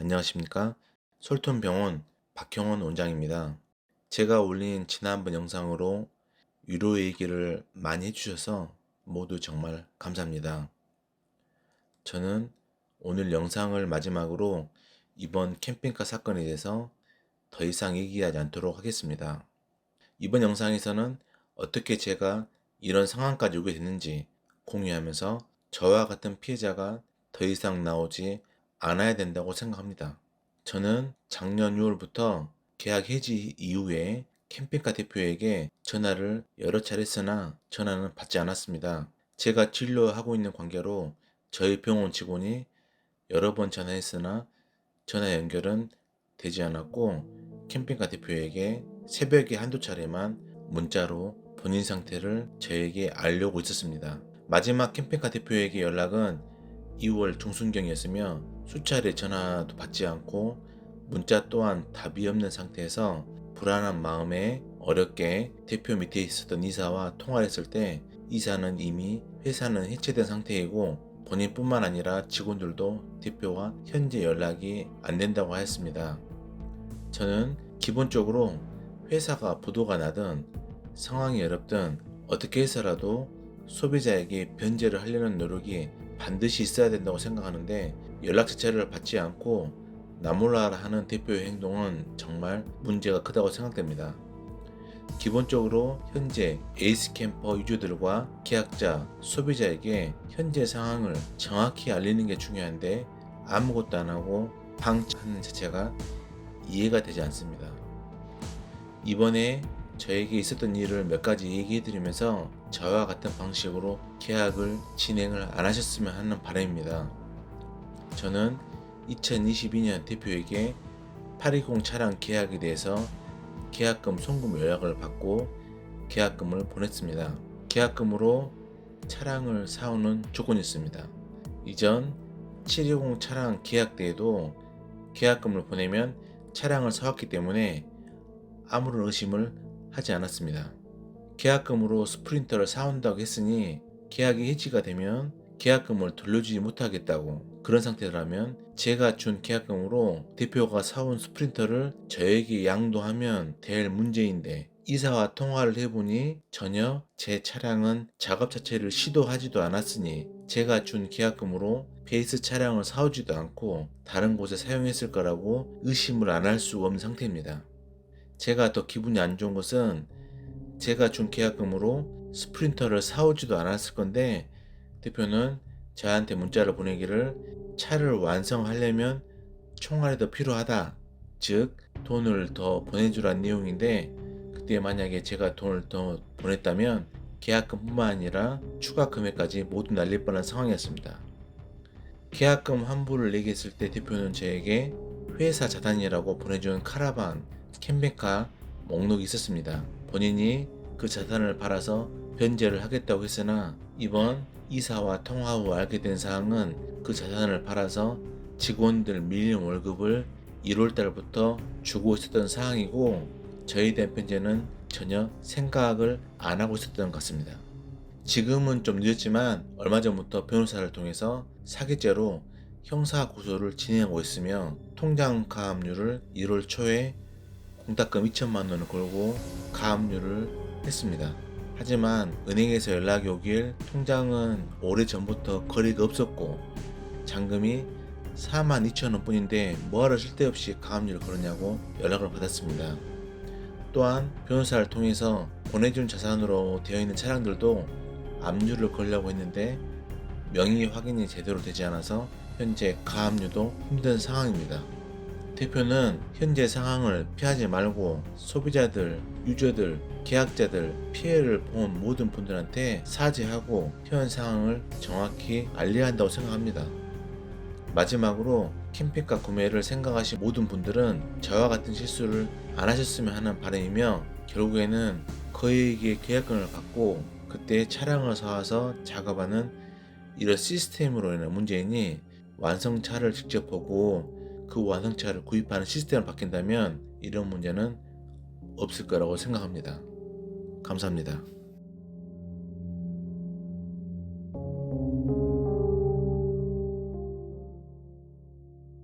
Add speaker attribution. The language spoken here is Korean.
Speaker 1: 안녕하십니까? 솔톤병원 박형원 원장입니다. 제가 올린 지난번 영상으로 위로 얘기를 많이 해주셔서 모두 정말 감사합니다. 저는 오늘 영상을 마지막으로 이번 캠핑카 사건에 대해서 더 이상 얘기하지 않도록 하겠습니다. 이번 영상에서는 어떻게 제가 이런 상황까지 오게 됐는지 공유하면서 저와 같은 피해자가 더 이상 나오지 않아야 된다고 생각합니다. 저는 작년 6월부터 계약 해지 이후에 캠핑카 대표에게 전화를 여러 차례 했으나 전화는 받지 않았습니다. 제가 진료하고 있는 관계로 저희 병원 직원이 여러 번 전화했으나 전화 연결은 되지 않았고, 캠핑카 대표에게 새벽에 한두 차례만 문자로 본인 상태를 저에게 알려고 있었습니다. 마지막 캠핑카 대표에게 연락은 2월 중순경이었으며 수차례 전화도 받지 않고 문자 또한 답이 없는 상태에서 불안한 마음에 어렵게 대표 밑에 있었던 이사와 통화를 했을 때, 이사는 이미 회사는 해체된 상태이고 본인뿐만 아니라 직원들도 대표와 현재 연락이 안 된다고 하였습니다. 저는 기본적으로 회사가 부도가 나든 상황이 어렵든 어떻게 해서라도 소비자에게 변제를 하려는 노력이 반드시 있어야 된다고 생각하는데, 연락 자체를 받지 않고 나몰라라 하는 대표의 행동은 정말 문제가 크다고 생각됩니다. 기본적으로 현재 에이스 캠퍼 유저들과 계약자, 소비자에게 현재 상황을 정확히 알리는 게 중요한데 아무것도 안 하고 방치하는 자체가 이해가 되지 않습니다. 이번에 저에게 있었던 일을 몇 가지 얘기해 드리면서 저와 같은 방식으로 계약을 진행을 안 하셨으면 하는 바람입니다. 저는 2022년 대표에게 820 차량 계약에 대해서 계약금 송금 요약을 받고 계약금을 보냈습니다. 계약금으로 차량을 사오는 조건이 있습니다. 이전 720 차량 계약 때에도 계약금을 보내면 차량을 사왔기 때문에 아무런 의심을 하지 않았습니다. 계약금으로 스프린터를 사온다고 했으니 계약이 해지가 되면 계약금을 돌려주지 못하겠다고, 그런 상태라면 제가 준 계약금으로 대표가 사온 스프린터를 저에게 양도하면 될 문제인데, 이사와 통화를 해보니 전혀 제 차량은 작업 자체를 시도하지도 않았으니 제가 준 계약금으로 베이스 차량을 사오지도 않고 다른 곳에 사용했을 거라고 의심을 안 할 수 없는 상태입니다. 제가 더 기분이 안 좋은 것은 제가 준 계약금으로 스프린터를 사오지도 않았을 건데 대표는 저한테 문자를 보내기를 차를 완성하려면 총알이 더 필요하다, 즉 돈을 더 보내주라는 내용인데, 그때 만약에 제가 돈을 더 보냈다면 계약금 뿐만 아니라 추가 금액까지 모두 날릴 뻔한 상황이었습니다. 계약금 환불을 얘기했을 때 대표는 저에게 회사 자산이라고 보내준 카라반, 캠핑카 목록이 있었습니다. 본인이 그 자산을 팔아서 변제를 하겠다고 했으나 이번 이사와 통화 후 알게 된 사항은 그 자산을 팔아서 직원들 밀린 월급을 1월달부터 주고 있었던 상황이고, 저에 대한 변제는 전혀 생각을 안 하고 있었던 것 같습니다. 지금은 좀 늦었지만 얼마 전부터 변호사를 통해서 사기죄로 형사 고소를 진행하고 있으며 통장 가압류를 1월 초에 공탁금 2천만 원을 걸고 가압류를 했습니다. 하지만 은행에서 연락이 오길 통장은 오래전부터 거래가 없었고 잔금이 4만 2천 원 뿐인데 뭐하러 쓸데없이 가압류를 걸었냐고 연락을 받았습니다. 또한 변호사를 통해서 보내준 자산으로 되어 있는 차량들도 압류를 걸려고 했는데 명의 확인이 제대로 되지 않아서 현재 가압류도 힘든 상황입니다. 대표는 현재 상황을 피하지 말고 소비자들, 유저들, 계약자들, 피해를 본 모든 분들한테 사죄하고 현 상황을 정확히 알려야 한다고 생각합니다. 마지막으로 캠핑카 구매를 생각하신 모든 분들은 저와 같은 실수를 안 하셨으면 하는 바람이며, 결국에는 거액의 계약금을 받고 그때 차량을 사와서 작업하는 이런 시스템으로 인한 문제이니, 완성차를 직접 보고 그 완성차를 구입하는 시스템을 바뀐다면 이런 문제는 없을 거라고 생각합니다. 감사합니다.